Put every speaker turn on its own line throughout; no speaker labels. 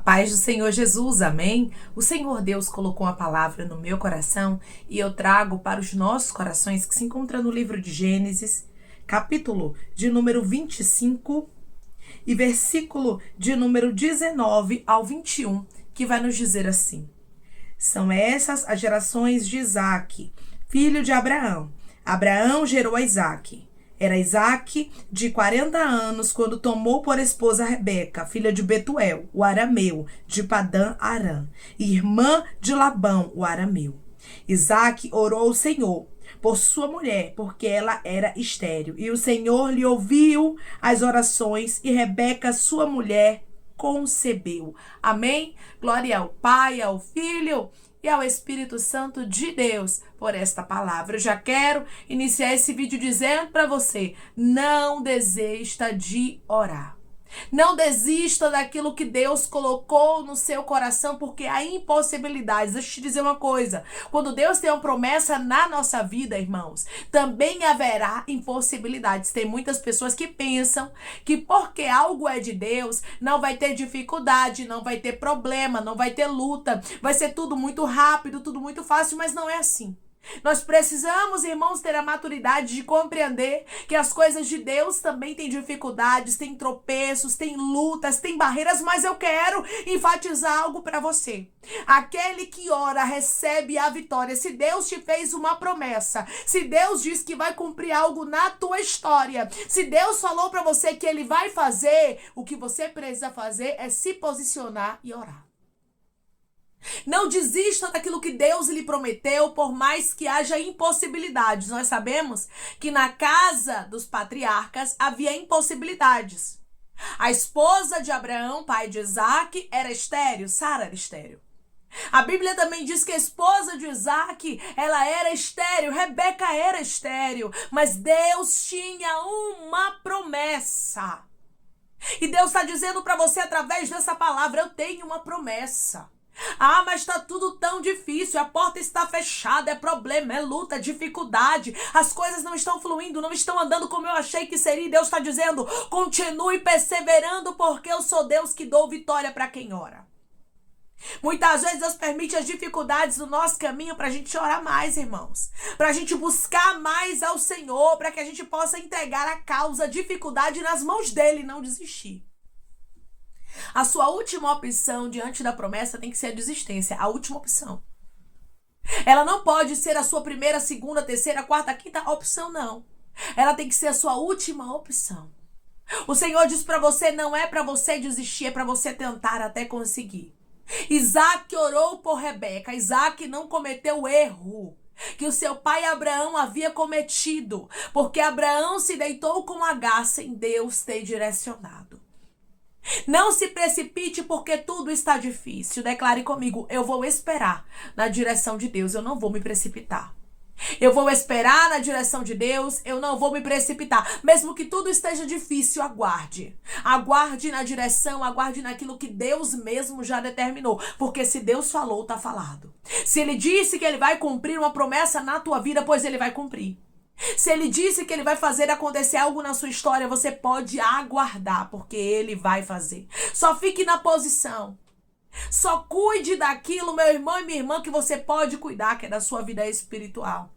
paz do Senhor Jesus, amém? O Senhor Deus colocou a palavra no meu coração e eu trago para os nossos corações que se encontra no livro de Gênesis, capítulo de número 25 e versículo de número 19 ao 21, que vai nos dizer assim: são essas as gerações de Isaque, filho de Abraão. Abraão gerou a Isaque. Era Isaque de 40 anos quando tomou por esposa Rebeca, filha de Betuel, o arameu, de Padã Arã, irmã de Labão, o arameu. Isaque orou ao Senhor por sua mulher, porque ela era estéril. E o Senhor lhe ouviu as orações e Rebeca, sua mulher, concebeu. Amém? Glória ao Pai, ao Filho e ao Espírito Santo de Deus por esta palavra. Eu já quero iniciar esse vídeo dizendo para você: não desista de orar. Não desista daquilo que Deus colocou no seu coração, porque há impossibilidades. Deixa eu te dizer uma coisa: quando Deus tem uma promessa na nossa vida, irmãos, também haverá impossibilidades. Tem muitas pessoas que pensam que porque algo é de Deus, não vai ter dificuldade, não vai ter problema, não vai ter luta, vai ser tudo muito rápido, tudo muito fácil, mas não é assim. Nós precisamos, irmãos, ter a maturidade de compreender que as coisas de Deus também têm dificuldades, têm tropeços, têm lutas, têm barreiras, mas eu quero enfatizar algo para você. Aquele que ora recebe a vitória. Se Deus te fez uma promessa, se Deus diz que vai cumprir algo na tua história, se Deus falou para você que Ele vai fazer, o que você precisa fazer é se posicionar e orar. Não desista daquilo que Deus lhe prometeu, por mais que haja impossibilidades. Nós sabemos que na casa dos patriarcas havia impossibilidades. A esposa de Abraão, pai de Isaque, era estéril. Sara era estéril. A Bíblia também diz que a esposa de Isaque, ela era estéril. Rebeca era estéril. Mas Deus tinha uma promessa. E Deus está dizendo para você através dessa palavra: eu tenho uma promessa. Ah, mas está tudo tão difícil, a porta está fechada, é problema, é luta, dificuldade, as coisas não estão fluindo, não estão andando como eu achei que seria. E Deus está dizendo: continue perseverando, porque eu sou Deus que dou vitória para quem ora. Muitas vezes Deus permite as dificuldades do nosso caminho para a gente orar mais, irmãos, para a gente buscar mais ao Senhor, para que a gente possa entregar a causa, a dificuldade nas mãos dele e não desistir. A sua última opção diante da promessa tem que ser a desistência, a última opção. Ela não pode ser a sua primeira, segunda, terceira, quarta, quinta opção, não. Ela tem que ser a sua última opção. O Senhor diz para você: não é para você desistir, é para você tentar até conseguir. Isaque orou por Rebeca. Isaque não cometeu o erro que o seu pai Abraão havia cometido, porque Abraão se deitou com Agar sem Deus ter direcionado. Não se precipite porque tudo está difícil. Declare comigo: eu vou esperar na direção de Deus, eu não vou me precipitar. Eu vou esperar na direção de Deus, eu não vou me precipitar. Mesmo que tudo esteja difícil, aguarde. Aguarde na direção, aguarde naquilo que Deus mesmo já determinou. Porque se Deus falou, está falado. Se Ele disse que Ele vai cumprir uma promessa na tua vida, pois Ele vai cumprir. Se Ele disse que Ele vai fazer acontecer algo na sua história, você pode aguardar, porque Ele vai fazer. Só fique na posição. Só cuide daquilo, meu irmão e minha irmã, que você pode cuidar, que é da sua vida espiritual.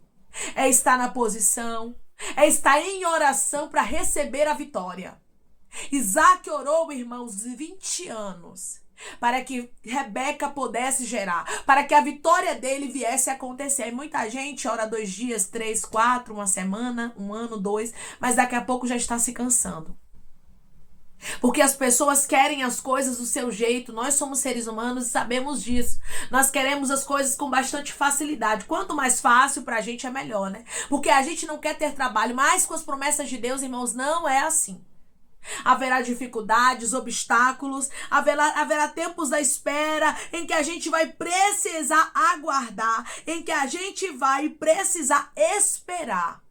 É estar na posição, é estar em oração para receber a vitória. Isaque orou, irmãos, 20 anos. Para que Rebeca pudesse gerar, para que a vitória dele viesse a acontecer. E muita gente ora 2 dias, 3, 4, uma semana, 1 ano, 2, mas daqui a pouco já está se cansando. Porque as pessoas querem as coisas do seu jeito. Nós somos seres humanos e sabemos disso. Nós queremos as coisas com bastante facilidade. Quanto mais fácil pra gente é melhor, né? Porque a gente não quer ter trabalho, mas com as promessas de Deus, irmãos, não é assim. Haverá dificuldades, obstáculos, haverá tempos da espera em que a gente vai precisar aguardar, em que a gente vai precisar esperar.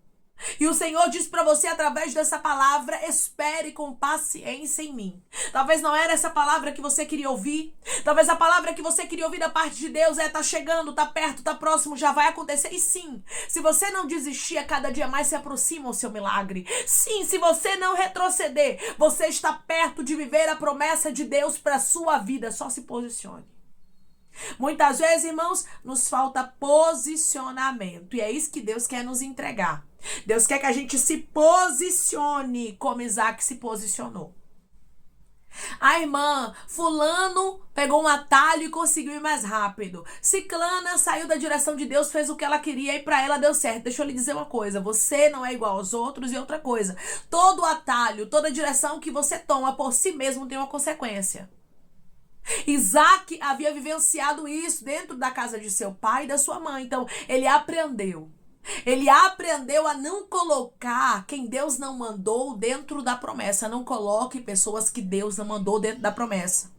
E o Senhor diz para você através dessa palavra: espere com paciência em mim. Talvez não era essa palavra que você queria ouvir. Talvez a palavra que você queria ouvir da parte de Deus tá chegando, tá perto, tá próximo, já vai acontecer. E sim, se você não desistir, a cada dia mais se aproxima o seu milagre. Sim, se você não retroceder, você está perto de viver a promessa de Deus para sua vida. Só se posicione. Muitas vezes, irmãos, nos falta posicionamento. E é isso que Deus quer nos entregar. Deus quer que a gente se posicione como Isaac se posicionou. A irmã fulano pegou um atalho e conseguiu ir mais rápido. Ciclana saiu da direção de Deus, fez o que ela queria e para ela deu certo. Deixa eu lhe dizer uma coisa, você não é igual aos outros. E outra coisa, todo atalho, toda direção que você toma por si mesmo tem uma consequência. Isaac havia vivenciado isso dentro da casa de seu pai e da sua mãe. Então, ele aprendeu. Ele aprendeu a não colocar quem Deus não mandou dentro da promessa. Não coloque pessoas que Deus não mandou dentro da promessa.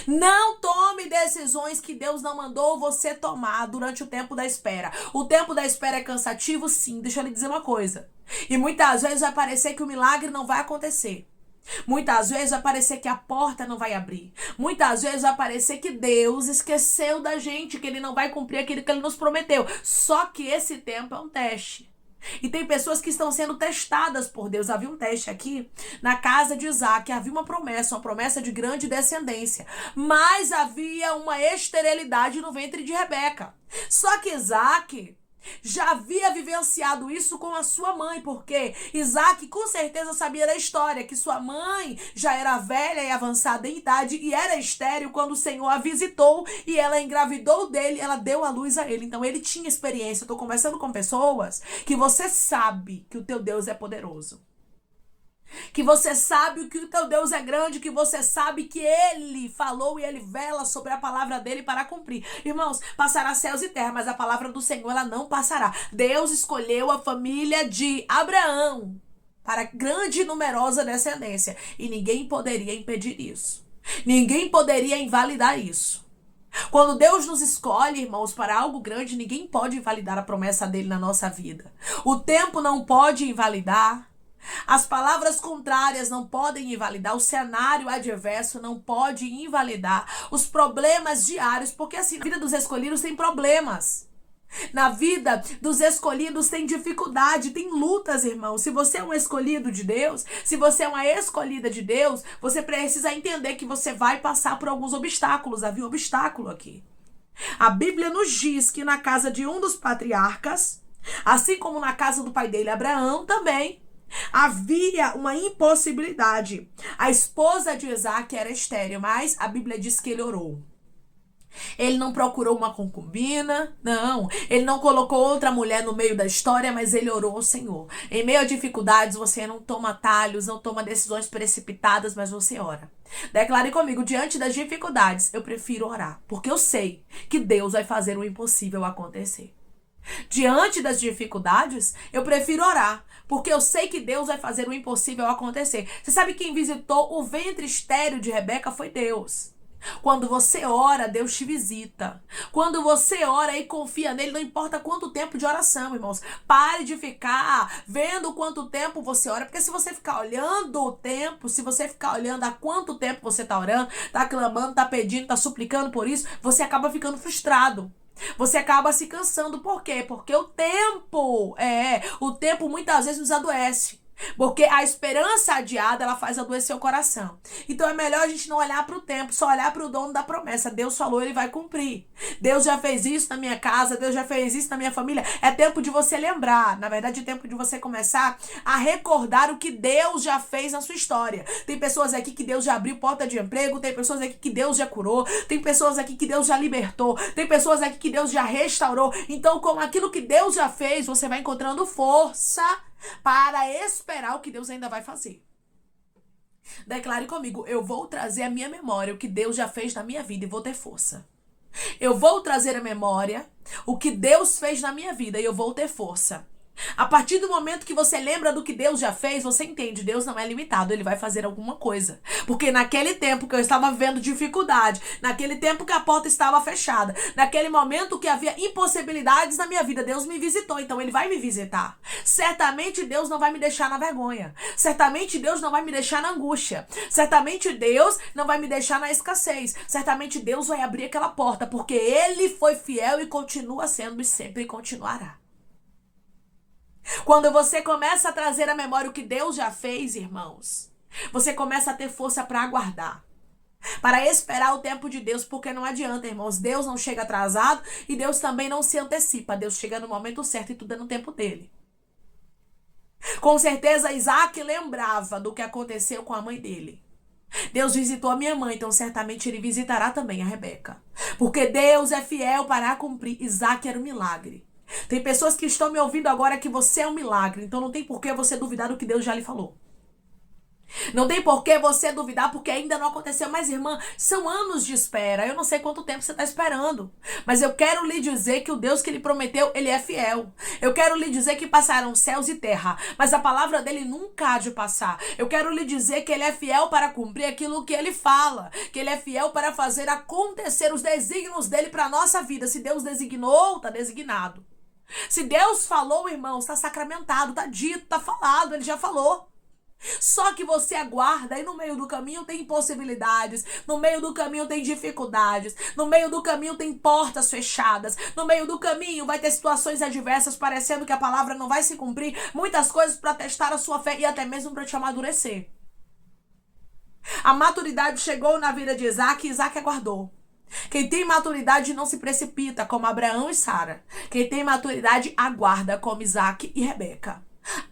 Não tome decisões que Deus não mandou você tomar durante o tempo da espera. O tempo da espera é cansativo, sim. Deixa eu lhe dizer uma coisa. E muitas vezes vai parecer que o milagre não vai acontecer. Muitas vezes vai parecer que a porta não vai abrir. Muitas vezes vai parecer que Deus esqueceu da gente, que Ele não vai cumprir aquilo que Ele nos prometeu. Só que esse tempo é um teste. E tem pessoas que estão sendo testadas por Deus. Havia um teste aqui na casa de Isaac. Havia uma promessa de grande descendência. Mas havia uma esterilidade no ventre de Rebeca. Só que Isaac já havia vivenciado isso com a sua mãe, porque Isaac com certeza sabia da história, que sua mãe já era velha e avançada em idade e era estéril quando o Senhor a visitou e ela engravidou dele, ela deu a luz a ele. Então ele tinha experiência. Eu estou conversando com pessoas que você sabe que o teu Deus é poderoso. Que você sabe que o teu Deus é grande, que você sabe que Ele falou e Ele vela sobre a palavra dele para cumprir. Irmãos, passará céus e terra, mas a palavra do Senhor, ela não passará. Deus escolheu a família de Abraão para grande e numerosa descendência. E ninguém poderia impedir isso. Ninguém poderia invalidar isso. Quando Deus nos escolhe, irmãos, para algo grande, ninguém pode invalidar a promessa dele na nossa vida. O tempo não pode invalidar. As palavras contrárias não podem invalidar, o cenário adverso não pode invalidar, os problemas diários, porque assim, na vida dos escolhidos tem problemas. Na vida dos escolhidos tem dificuldade, tem lutas, irmão. Se você é um escolhido de Deus, se você é uma escolhida de Deus, você precisa entender que você vai passar por alguns obstáculos. Havia um obstáculo aqui. A Bíblia nos diz que na casa de um dos patriarcas, assim como na casa do pai dele, Abraão, também havia uma impossibilidade. A esposa de Isaac era estéril, mas a Bíblia diz que ele orou. Ele não procurou uma concubina, não. Ele não colocou outra mulher no meio da história, mas ele orou ao Senhor. Em meio a dificuldades, você não toma atalhos, não toma decisões precipitadas, mas você ora. Declare comigo, diante das dificuldades, eu prefiro orar, porque eu sei que Deus vai fazer o impossível acontecer. Diante das dificuldades, eu prefiro orar, porque eu sei que Deus vai fazer o impossível acontecer. Você sabe quem visitou o ventre estéril de Rebeca? Foi Deus. Quando você ora, Deus te visita. Quando você ora e confia nele, não importa quanto tempo de oração, irmãos. Pare de ficar vendo quanto tempo você ora, porque se você ficar olhando o tempo, se você ficar olhando há quanto tempo você está orando, está clamando, está pedindo, está suplicando por isso, você acaba ficando frustrado. Você acaba se cansando. Por quê? Porque o tempo muitas vezes nos adoece. Porque a esperança adiada, ela faz adoecer o coração. Então é melhor a gente não olhar para o tempo, só olhar para o dono da promessa. Deus falou, ele vai cumprir. Deus já fez isso na minha casa, Deus já fez isso na minha família. É tempo de você lembrar. Na verdade, é tempo de você começar a recordar o que Deus já fez na sua história. Tem pessoas aqui que Deus já abriu porta de emprego, tem pessoas aqui que Deus já curou, tem pessoas aqui que Deus já libertou, tem pessoas aqui que Deus já restaurou. Então, com aquilo que Deus já fez, você vai encontrando força para esperar o que Deus ainda vai fazer. Declare comigo, eu vou trazer à minha memória o que Deus já fez na minha vida e vou ter força. Eu vou trazer à memória o que Deus fez na minha vida e eu vou ter força. A partir do momento que você lembra do que Deus já fez, você entende, Deus não é limitado, Ele vai fazer alguma coisa. Porque naquele tempo que eu estava vendo dificuldade, naquele tempo que a porta estava fechada, naquele momento que havia impossibilidades na minha vida, Deus me visitou, então Ele vai me visitar. Certamente Deus não vai me deixar na vergonha. Certamente Deus não vai me deixar na angústia. Certamente Deus não vai me deixar na escassez. Certamente Deus vai abrir aquela porta, porque Ele foi fiel e continua sendo e sempre continuará. Quando você começa a trazer à memória o que Deus já fez, irmãos, você começa a ter força para aguardar, para esperar o tempo de Deus, porque não adianta, irmãos, Deus não chega atrasado e Deus também não se antecipa, Deus chega no momento certo e tudo é no tempo dele. Com certeza Isaac lembrava do que aconteceu com a mãe dele. Deus visitou a minha mãe, então certamente ele visitará também a Rebeca, porque Deus é fiel para cumprir. Isaac era um milagre. Tem pessoas que estão me ouvindo agora que você é um milagre, então não tem por que você duvidar do que Deus já lhe falou. Não tem por que você duvidar porque ainda não aconteceu. Mas, irmã, são anos de espera. Eu não sei quanto tempo você está esperando. Mas eu quero lhe dizer que o Deus que lhe prometeu, Ele é fiel. Eu quero lhe dizer que passaram céus e terra, mas a palavra dele nunca há de passar. Eu quero lhe dizer que Ele é fiel para cumprir aquilo que Ele fala. Que Ele é fiel para fazer acontecer os desígnios dele para a nossa vida. Se Deus designou, está designado. Se Deus falou, irmão, está sacramentado, está dito, está falado, Ele já falou. Só que você aguarda e no meio do caminho tem impossibilidades, no meio do caminho tem dificuldades, no meio do caminho tem portas fechadas, no meio do caminho vai ter situações adversas parecendo que a palavra não vai se cumprir, muitas coisas para testar a sua fé e até mesmo para te amadurecer. A maturidade chegou na vida de Isaac e Isaac aguardou. Quem tem maturidade não se precipita, como Abraão e Sara. Quem tem maturidade aguarda, como Isaac e Rebeca.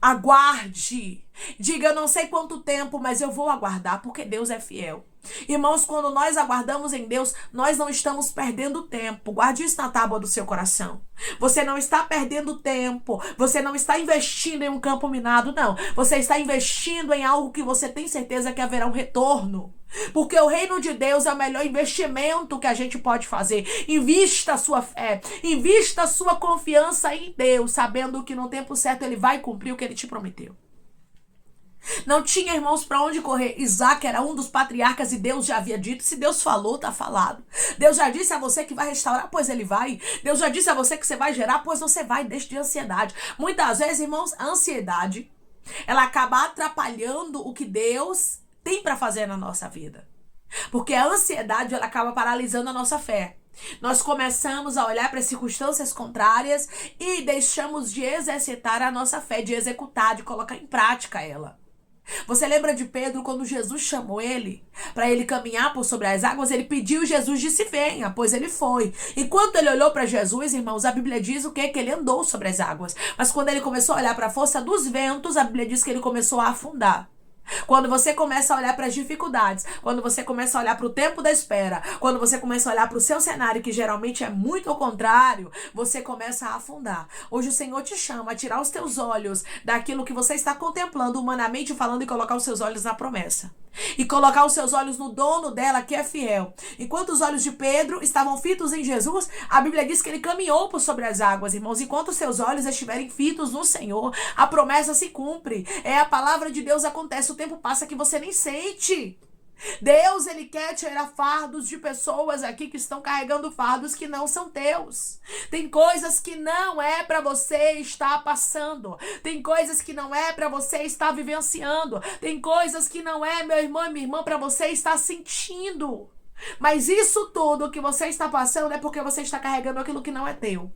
Aguarde. Diga, eu não sei quanto tempo, mas eu vou aguardar, porque Deus é fiel. Irmãos, quando nós aguardamos em Deus, nós não estamos perdendo tempo. Guarde isso na tábua do seu coração. Você não está perdendo tempo. Você não está investindo em um campo minado, não. Você está investindo em algo que você tem certeza que haverá um retorno. Porque o reino de Deus é o melhor investimento que a gente pode fazer. Invista a sua fé, invista a sua confiança em Deus, sabendo que no tempo certo Ele vai cumprir o que Ele te prometeu. Não tinha, irmãos, para onde correr. Isaac era um dos patriarcas e Deus já havia dito. Se Deus falou, tá falado. Deus já disse a você que vai restaurar, pois Ele vai. Deus já disse a você que você vai gerar, pois você vai. Deixe de ansiedade. Muitas vezes, irmãos, a ansiedade, ela acaba atrapalhando o que Deus tem para fazer na nossa vida. Porque a ansiedade, ela acaba paralisando a nossa fé. Nós começamos a olhar para as circunstâncias contrárias e deixamos de exercitar a nossa fé, de executar, de colocar em prática ela. Você lembra de Pedro quando Jesus chamou ele para ele caminhar por sobre as águas? Ele pediu, Jesus disse venha, pois ele foi. Enquanto ele olhou para Jesus, irmãos, a Bíblia diz o quê? Que ele andou sobre as águas. Mas quando ele começou a olhar para a força dos ventos, a Bíblia diz que ele começou a afundar. Quando você começa a olhar para as dificuldades, quando você começa a olhar para o tempo da espera, quando você começa a olhar para o seu cenário, que geralmente é muito ao contrário, você começa a afundar. Hoje o Senhor te chama a tirar os teus olhos daquilo que você está contemplando humanamente falando e colocar os seus olhos na promessa. E colocar os seus olhos no dono dela, que é fiel. Enquanto os olhos de Pedro estavam fitos em Jesus, a Bíblia diz que ele caminhou por sobre as águas, irmãos. Enquanto os seus olhos estiverem fitos no Senhor, a promessa se cumpre. A palavra de Deus acontece, o tempo passa que você nem sente. Deus, Ele quer tirar fardos de pessoas aqui que estão carregando fardos que não são teus. Tem coisas que não é para você estar passando. Tem coisas que não é para você estar vivenciando. Tem coisas que não é, meu irmão e minha irmã, para você estar sentindo. Mas isso tudo que você está passando é porque você está carregando aquilo que não é teu.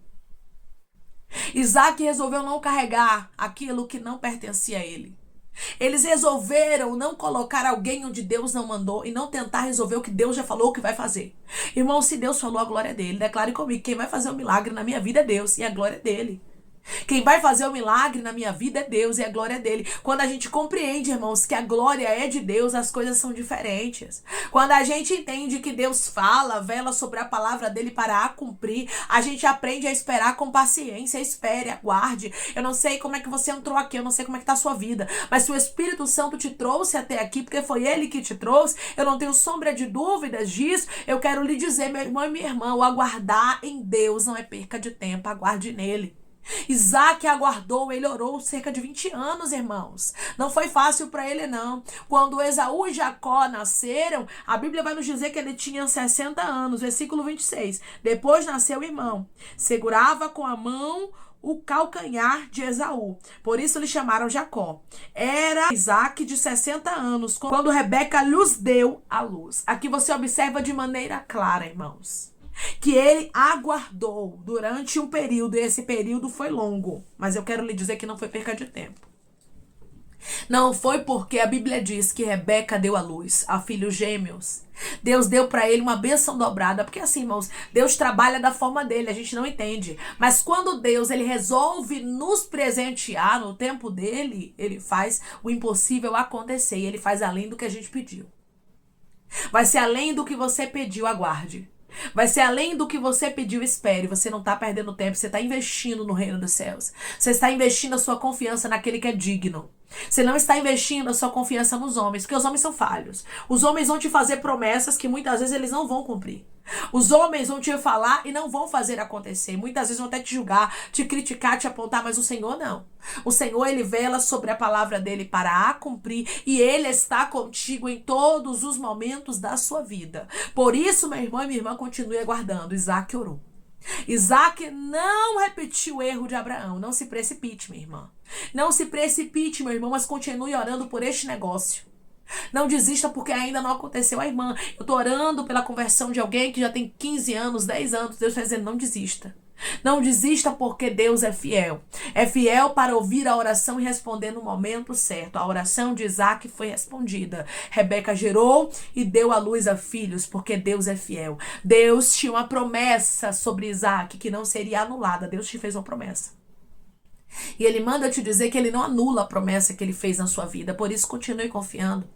Isaac resolveu não carregar aquilo que não pertencia a ele. Eles resolveram não colocar alguém onde Deus não mandou e não tentar resolver o que Deus já falou que vai fazer. Irmão, se Deus falou, a glória é dele. Declare comigo, quem vai fazer o milagre na minha vida é Deus e a glória é dele. Quem vai fazer o milagre na minha vida é Deus e a glória é dele. Quando a gente compreende, irmãos, que a glória é de Deus, as coisas são diferentes. Quando a gente entende que Deus fala, vela sobre a palavra dele para a cumprir, a gente aprende a esperar com paciência. Espere, aguarde. Eu não sei como é que você entrou aqui, eu não sei como é que tá a sua vida, mas se o Espírito Santo te trouxe até aqui, porque foi ele que te trouxe, eu não tenho sombra de dúvidas disso. Eu quero lhe dizer, meu irmão e minha irmã, o aguardar em Deus não é perca de tempo, aguarde nele. Isaac aguardou, ele orou cerca de 20 anos, irmãos. Não foi fácil para ele, não. Quando Esaú e Jacó nasceram, a Bíblia vai nos dizer que ele tinha 60 anos, versículo 26. Depois nasceu o irmão. Segurava com a mão o calcanhar de Esaú. Por isso lhe chamaram Jacó. Era Isaac de 60 anos, quando Rebeca lhes deu a luz. Aqui você observa de maneira clara, irmãos, que ele aguardou durante um período, e esse período foi longo. Mas eu quero lhe dizer que não foi perca de tempo. Não foi porque a Bíblia diz que Rebeca deu à luz a filhos gêmeos. Deus deu para ele uma bênção dobrada. Porque assim, irmãos, Deus trabalha da forma dele, a gente não entende. Mas quando Deus ele resolve nos presentear no tempo dele, ele faz o impossível acontecer. E ele faz além do que a gente pediu. Vai ser além do que você pediu, aguarde. Vai ser além do que você pediu, espere. Você não está perdendo tempo, você está investindo no reino dos céus. Você está investindo a sua confiança naquele que é digno. Você não está investindo a sua confiança nos homens, porque os homens são falhos. Os homens vão te fazer promessas que muitas vezes eles não vão cumprir. Os homens vão te falar e não vão fazer acontecer. Muitas vezes vão até te julgar, te criticar, te apontar, mas o Senhor não. O Senhor, ele vela sobre a palavra dele para a cumprir, e ele está contigo em todos os momentos da sua vida. Por isso, meu irmão e minha irmã, continue aguardando. Isaac orou. Isaac não repetiu o erro de Abraão. Não se precipite, minha irmã. Não se precipite, meu irmão, mas continue orando por este negócio. Não desista porque ainda não aconteceu. A irmã, eu tô orando pela conversão de alguém que já tem 15 anos, 10 anos. Deus está dizendo, não desista. Não desista porque Deus é fiel. É fiel para ouvir a oração e responder no momento certo. A oração de Isaac foi respondida. Rebeca gerou e deu à luz a filhos, porque Deus é fiel. Deus tinha uma promessa sobre Isaac que não seria anulada. Deus te fez uma promessa. E ele manda te dizer que ele não anula a promessa que ele fez na sua vida. Por isso, continue confiando.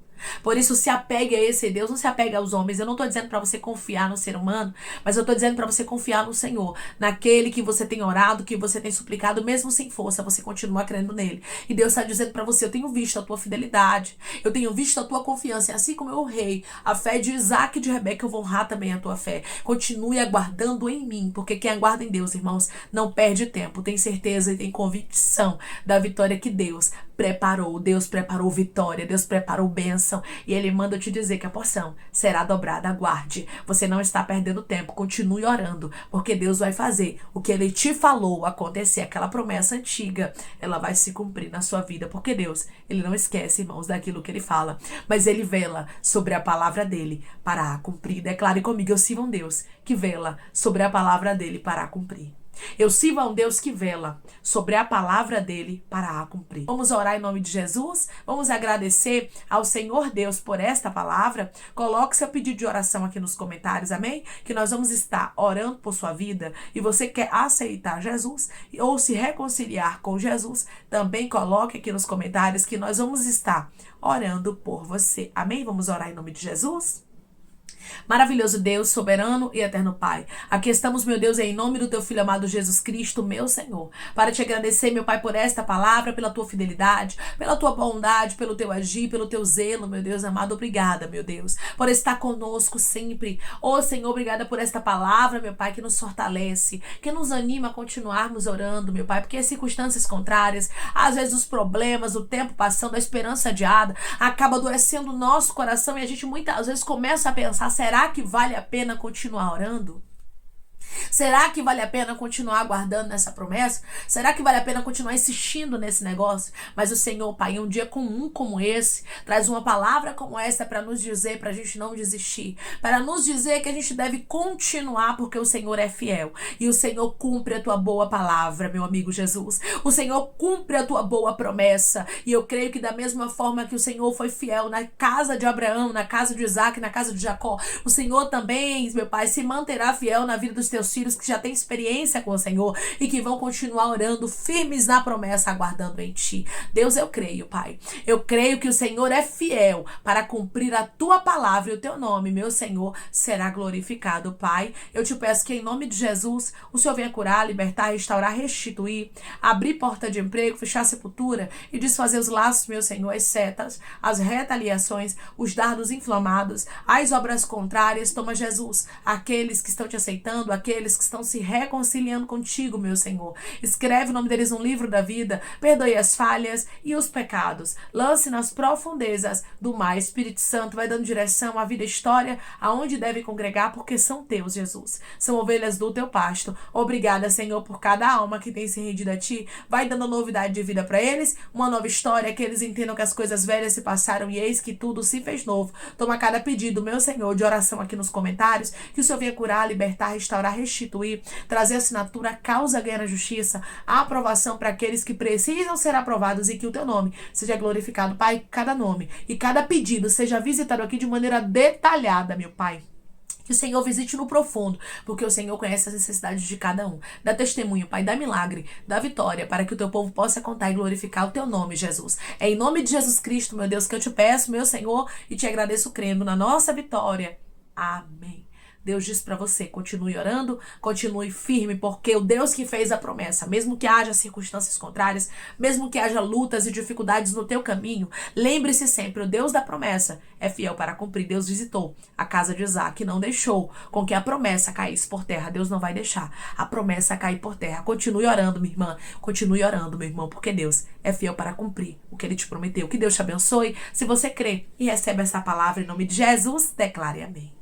Por isso, se apegue a esse Deus, não se apegue aos homens. Eu não estou dizendo para você confiar no ser humano, mas eu estou dizendo para você confiar no Senhor, naquele que você tem orado, que você tem suplicado, mesmo sem força, você continua crendo nele. E Deus está dizendo para você, eu tenho visto a tua fidelidade, eu tenho visto a tua confiança, e assim como eu honrei a fé de Isaac e de Rebeca, eu vou honrar também a tua fé. Continue aguardando em mim, porque quem aguarda em Deus, irmãos, não perde tempo, tem certeza e tem convicção da vitória que Deus preparou. Deus preparou vitória, Deus preparou bênção, e ele manda te dizer que a porção será dobrada. Aguarde, você não está perdendo tempo, continue orando, porque Deus vai fazer o que ele te falou acontecer. Aquela promessa antiga, ela vai se cumprir na sua vida, porque Deus, ele não esquece, irmãos, daquilo que ele fala, mas ele vela sobre a palavra dele para a cumprir. Declare comigo, eu sirvo um Deus que vela sobre a palavra dele para a cumprir. Eu sirvo a um Deus que vela sobre a palavra dele para a cumprir. Vamos orar em nome de Jesus? Vamos agradecer ao Senhor Deus por esta palavra? Coloque seu pedido de oração aqui nos comentários, amém? Que nós vamos estar orando por sua vida, e você quer aceitar Jesus ou se reconciliar com Jesus, também coloque aqui nos comentários que nós vamos estar orando por você, amém? Vamos orar em nome de Jesus? Maravilhoso Deus, soberano e eterno Pai, aqui estamos, meu Deus, em nome do teu Filho amado Jesus Cristo, meu Senhor, para te agradecer, meu Pai, por esta palavra, pela tua fidelidade, pela tua bondade, pelo teu agir, pelo teu zelo, meu Deus amado. Obrigada, meu Deus, por estar conosco sempre. Oh, Senhor, obrigada por esta palavra, meu Pai, que nos fortalece, que nos anima a continuarmos orando, meu Pai, porque as circunstâncias contrárias, às vezes os problemas, o tempo passando, a esperança adiada, acaba adoecendo o nosso coração, e a gente muitas vezes começa a pensar, será que vale a pena continuar orando? Será que vale a pena continuar aguardando nessa promessa? Será que vale a pena continuar insistindo nesse negócio? Mas o Senhor, Pai, em um dia comum como esse, traz uma palavra como essa para nos dizer, para a gente não desistir, para nos dizer que a gente deve continuar, porque o Senhor é fiel e o Senhor cumpre a tua boa palavra, meu amigo Jesus. O Senhor cumpre a tua boa promessa, e eu creio que da mesma forma que o Senhor foi fiel na casa de Abraão, na casa de Isaac, na casa de Jacó, o Senhor também, meu Pai, se manterá fiel na vida dos teus filhos que já têm experiência com o Senhor e que vão continuar orando firmes na promessa, aguardando em ti. Deus, eu creio, Pai. Eu creio que o Senhor é fiel para cumprir a tua palavra, e o teu nome, meu Senhor, será glorificado, Pai. Eu te peço que em nome de Jesus, o Senhor venha curar, libertar, restaurar, restituir, abrir porta de emprego, fechar a sepultura e desfazer os laços, meu Senhor, as setas, as retaliações, os dardos inflamados, as obras contrárias. Toma, Jesus, aqueles que estão te aceitando, aqueles aqueles que estão se reconciliando contigo, meu Senhor. Escreve o nome deles no livro da vida, perdoe as falhas e os pecados. Lance nas profundezas do mar. Espírito Santo vai dando direção à vida e história, aonde deve congregar, porque são teus, Jesus. São ovelhas do teu pasto. Obrigada, Senhor, por cada alma que tem se rendido a ti. Vai dando novidade de vida para eles, uma nova história, que eles entendam que as coisas velhas se passaram e eis que tudo se fez novo. Toma cada pedido, meu Senhor, de oração aqui nos comentários, que o Senhor venha curar, libertar, restaurar, restituir, trazer assinatura, causa, ganha na justiça, a aprovação para aqueles que precisam ser aprovados e que o teu nome seja glorificado, Pai, cada nome e cada pedido seja visitado aqui de maneira detalhada, meu Pai. Que o Senhor visite no profundo, porque o Senhor conhece as necessidades de cada um. Dá testemunho, Pai, dá milagre, dá vitória, para que o teu povo possa contar e glorificar o teu nome, Jesus. É em nome de Jesus Cristo, meu Deus, que eu te peço, meu Senhor, e te agradeço crendo na nossa vitória. Amém. Deus diz para você, continue orando, continue firme, porque o Deus que fez a promessa, mesmo que haja circunstâncias contrárias, mesmo que haja lutas e dificuldades no teu caminho, lembre-se sempre, o Deus da promessa é fiel para cumprir. Deus visitou a casa de Isaac e não deixou com que a promessa caísse por terra. Deus não vai deixar a promessa cair por terra. Continue orando, minha irmã, continue orando, meu irmão, porque Deus é fiel para cumprir o que Ele te prometeu. Que Deus te abençoe. Se você crê e recebe essa palavra em nome de Jesus, declare amém.